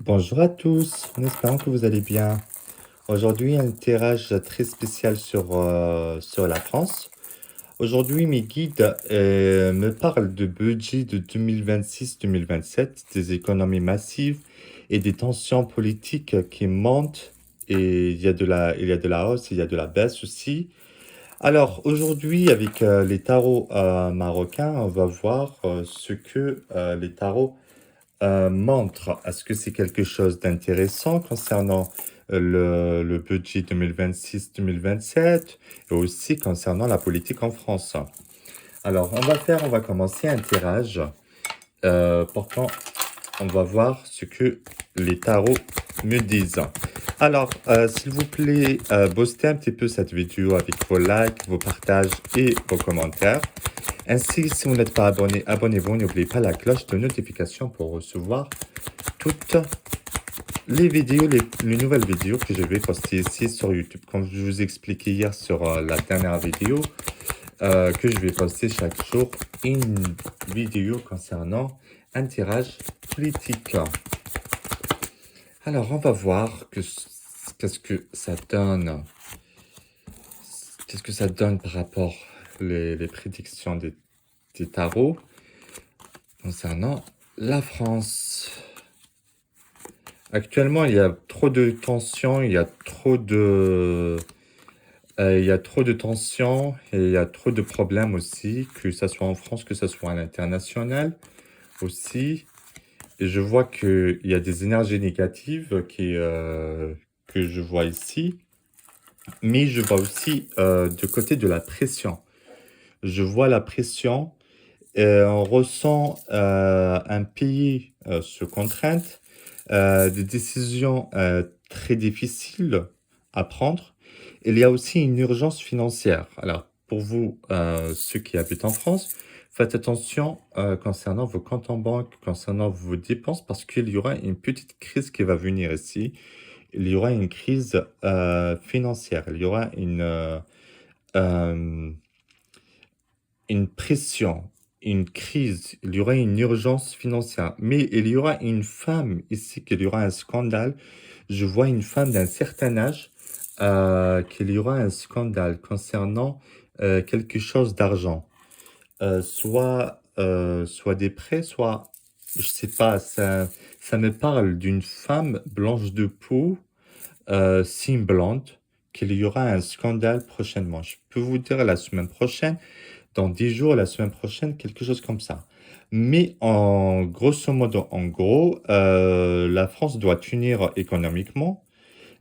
Bonjour à tous, en espérant que vous allez bien. Aujourd'hui, un tirage très spécial sur la France. Aujourd'hui, mes guides me parlent de budget de 2026-2027, des économies massives et des tensions politiques qui montent. Et il y a de la hausse, il y a de la baisse aussi. Alors, aujourd'hui, avec les tarots marocains, on va voir ce que les tarots montre. Est-ce que c'est quelque chose d'intéressant concernant le budget 2026-2027 et aussi concernant la politique en France? Alors, on va commencer un tirage. Pourtant, on va voir ce que les tarots me disent. Alors, s'il vous plaît, boostez un petit peu cette vidéo avec vos likes, vos partages et vos commentaires. Ainsi, si vous n'êtes pas abonné, abonnez-vous. N'oubliez pas la cloche de notification pour recevoir toutes les vidéos, les nouvelles vidéos que je vais poster ici sur YouTube. Comme je vous expliquais hier sur la dernière vidéo, que je vais poster chaque jour une vidéo concernant un tirage politique. Alors, on va voir qu'est-ce que ça donne. Qu'est-ce que ça donne par rapport les prédictions des tarots concernant la France. Actuellement, il y a trop de tensions, il y a trop de tensions et il y a trop de problèmes aussi, que ce soit en France, que ce soit à l'international aussi. Et je vois qu'il y a des énergies négatives que je vois ici, mais je vois aussi du côté de la pression. Je vois la pression, on ressent un pays sous contrainte, des décisions très difficiles à prendre. Il y a aussi une urgence financière. Alors, pour vous, ceux qui habitent en France, faites attention concernant vos comptes en banque, concernant vos dépenses, parce qu'il y aura une petite crise qui va venir ici. Il y aura une crise financière. Il y aura euh, une pression, une crise, il y aura une urgence financière. Mais il y aura une femme ici, qu'il y aura un scandale. Je vois une femme d'un certain âge, qu'il y aura un scandale concernant quelque chose d'argent. Soit des prêts, soit, je sais pas, ça me parle d'une femme blanche de peau, semblante, qu'il y aura un scandale prochainement. Je peux vous dire la semaine prochaine, dans 10 jours, la semaine prochaine, quelque chose comme ça. Mais en grosso modo, en gros, la France doit tenir économiquement,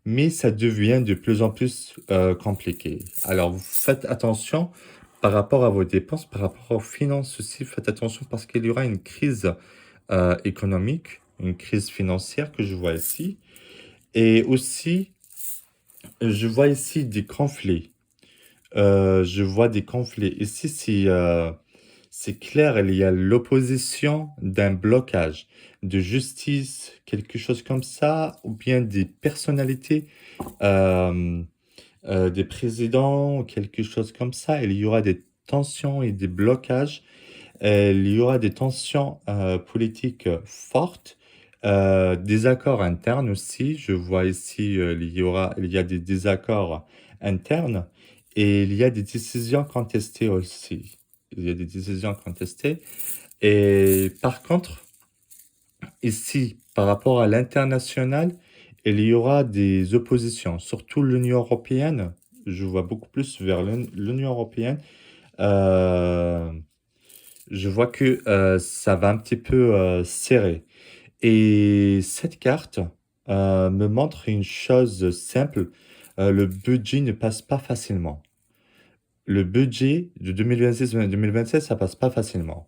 mais ça devient de plus en plus compliqué. Alors, vous faites attention par rapport à vos dépenses, par rapport aux finances aussi, faites attention parce qu'il y aura une crise économique, une crise financière que je vois ici. Et aussi, je vois ici des conflits. Je vois des conflits. Ici, c'est clair, il y a l'opposition d'un blocage de justice, quelque chose comme ça, ou bien des personnalités, euh, des présidents, quelque chose comme ça. Il y aura des tensions et des blocages. Il y aura des tensions politiques fortes, des accords internes aussi. Je vois ici, il y a des désaccords internes et il y a des décisions contestées aussi. Il y a des décisions contestées. Et par contre, ici, par rapport à l'international, il y aura des oppositions, surtout l'Union européenne. Je vois beaucoup plus vers l'Union européenne. Euh, je vois que ça va un petit peu serrer. Et cette carte me montre une chose simple. Le budget ne passe pas facilement. Le budget de 2026-2027, ça passe pas facilement.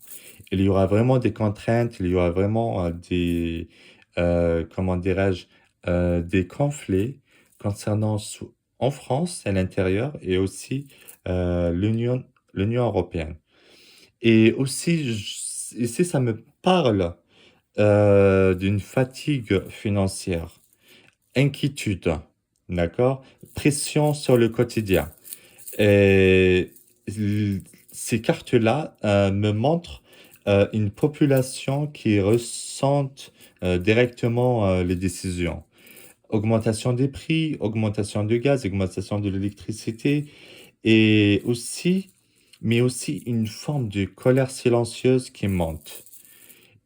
Il y aura vraiment des contraintes, il y aura vraiment comment dirais-je, des conflits concernant en France, à l'intérieur, et aussi l'Union européenne. Et aussi, ici, ça me parle d'une fatigue financière, inquiétude, d'accord? Pression sur le quotidien. Et ces cartes-là me montrent une population qui ressent directement les décisions. Augmentation des prix, augmentation du gaz, augmentation de l'électricité et aussi, mais aussi une forme de colère silencieuse qui monte.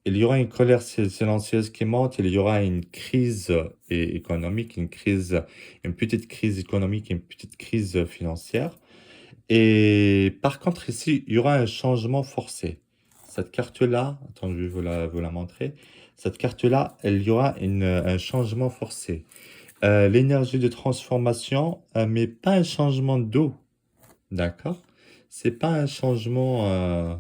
Il y aura une colère silencieuse qui monte, il y aura une crise économique, une petite crise économique, une petite crise financière. Et par contre, ici, il y aura un changement forcé. Cette carte-là, attends, je vais vous la montrer. Cette carte-là, il y aura un changement forcé. L'énergie de transformation, mais pas un changement d'eau, d'accord? C'est pas un changement,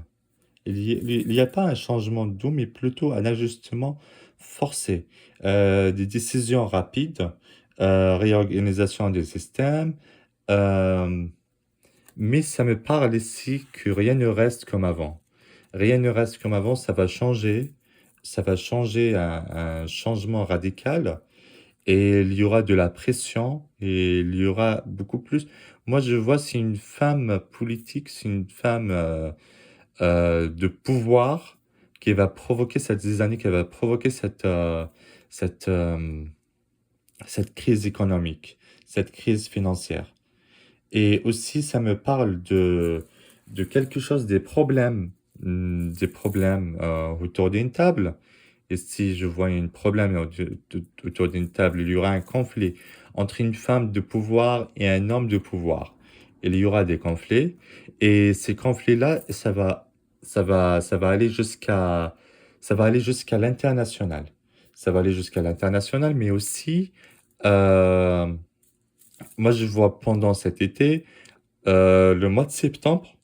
il y a pas un changement d'eau, mais plutôt un ajustement forcé. Des décisions rapides, réorganisation des systèmes, euh, mais ça me parle ici que rien ne reste comme avant. Rien ne reste comme avant, ça va changer un changement radical. Et il y aura de la pression et il y aura beaucoup plus. Moi, je vois, c'est une femme politique, c'est une femme de pouvoir qui va provoquer cette zizanie, qui va provoquer cette, euh, cette crise économique, cette crise financière. Et aussi, ça me parle de quelque chose, des problèmes autour d'une table. Et si je vois un problème autour d'une table, il y aura un conflit entre une femme de pouvoir et un homme de pouvoir. Il y aura des conflits. Et ces conflits-là, ça va aller ça va aller jusqu'à l'international. Ça va aller jusqu'à l'international, mais aussi, euh, moi, je vois pendant cet été, le mois de septembre,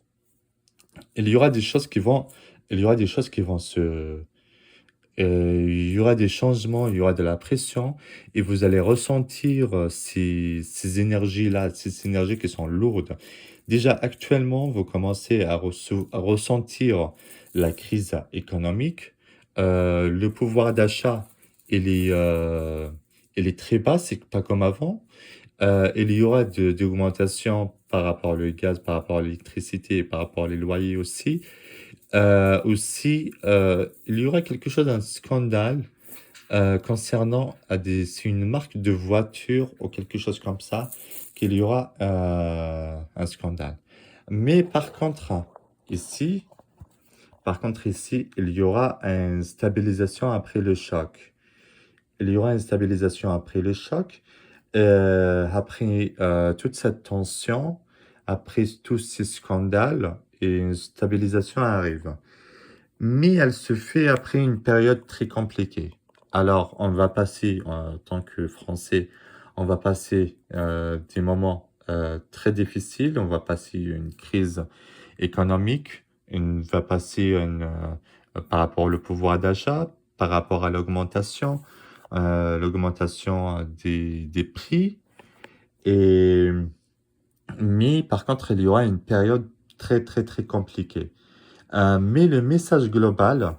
il y aura des choses qui vont, il y aura des choses qui vont il y aura des changements, il y aura de la pression, et vous allez ressentir ces énergies-là, ces énergies qui sont lourdes. Déjà, actuellement, vous commencez à ressentir la crise économique. Le pouvoir d'achat, il est très bas, c'est pas comme avant. Il y aura des augmentations par rapport au gaz, par rapport à l'électricité et par rapport aux loyers aussi. Aussi, il y aura quelque chose, un scandale concernant c'est une marque de voiture ou quelque chose comme ça, qu'il y aura un scandale. Mais ici, par contre ici, il y aura une stabilisation après le choc. Il y aura une stabilisation après le choc. Après toute cette tension, après tous ces scandales, et une stabilisation arrive. Mais elle se fait après une période très compliquée. Alors, on va passer, en tant que Français, on va passer des moments très difficiles. On va passer une crise économique, on va passer par rapport au pouvoir d'achat, par rapport à l'augmentation des prix. Et, mais par contre, il y aura une période très, très, très compliquée. Mais euh, le message global,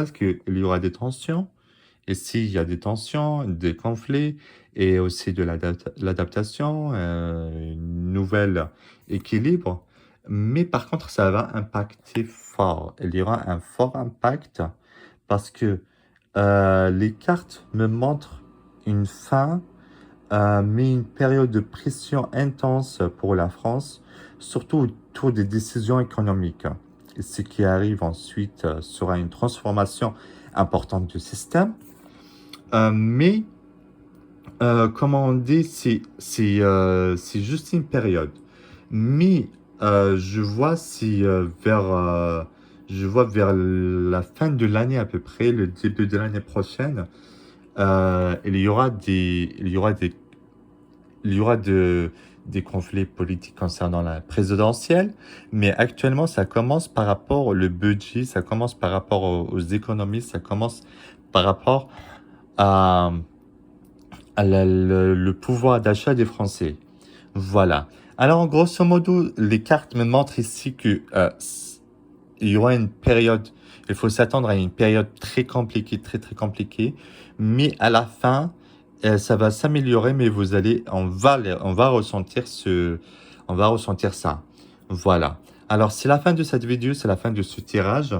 c'est qu'il y aura des tensions. Et s'il y a des tensions, des conflits, et aussi de l'adaptation, une nouvelle équilibre. Mais par contre, ça va impacter fort. Il y aura un fort impact parce que les cartes me montrent une fin, mais une période de pression intense pour la France, surtout autour des décisions économiques. Et ce qui arrive ensuite sera une transformation importante du système. Mais, comme on dit, c'est juste une période. Mais je vois je vois vers la fin de l'année à peu près, le début de l'année prochaine, il y aura des conflits politiques concernant la présidentielle, mais actuellement, ça commence par rapport au budget, ça commence par rapport aux économies, ça commence par rapport à, le pouvoir d'achat des Français. Voilà. Alors, grosso modo, les cartes me montrent ici que il y aura une période, il faut s'attendre à une période très compliquée, très très compliquée, mais à la fin, ça va s'améliorer, mais on va ressentir on va ressentir ça. Voilà. Alors, c'est la fin de cette vidéo, c'est la fin de ce tirage.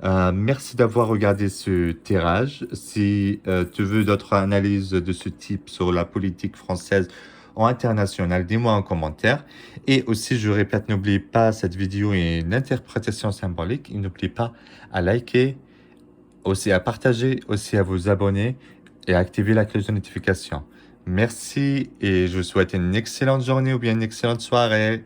Merci d'avoir regardé ce tirage. Si tu veux d'autres analyses de ce type sur la politique française ou internationale, dis-moi en commentaire. Et aussi, je répète, n'oubliez pas, cette vidéo est une interprétation symbolique. Et n'oubliez pas à liker, aussi à partager, aussi à vous abonner et à activer la cloche de notification. Merci et je vous souhaite une excellente journée ou bien une excellente soirée.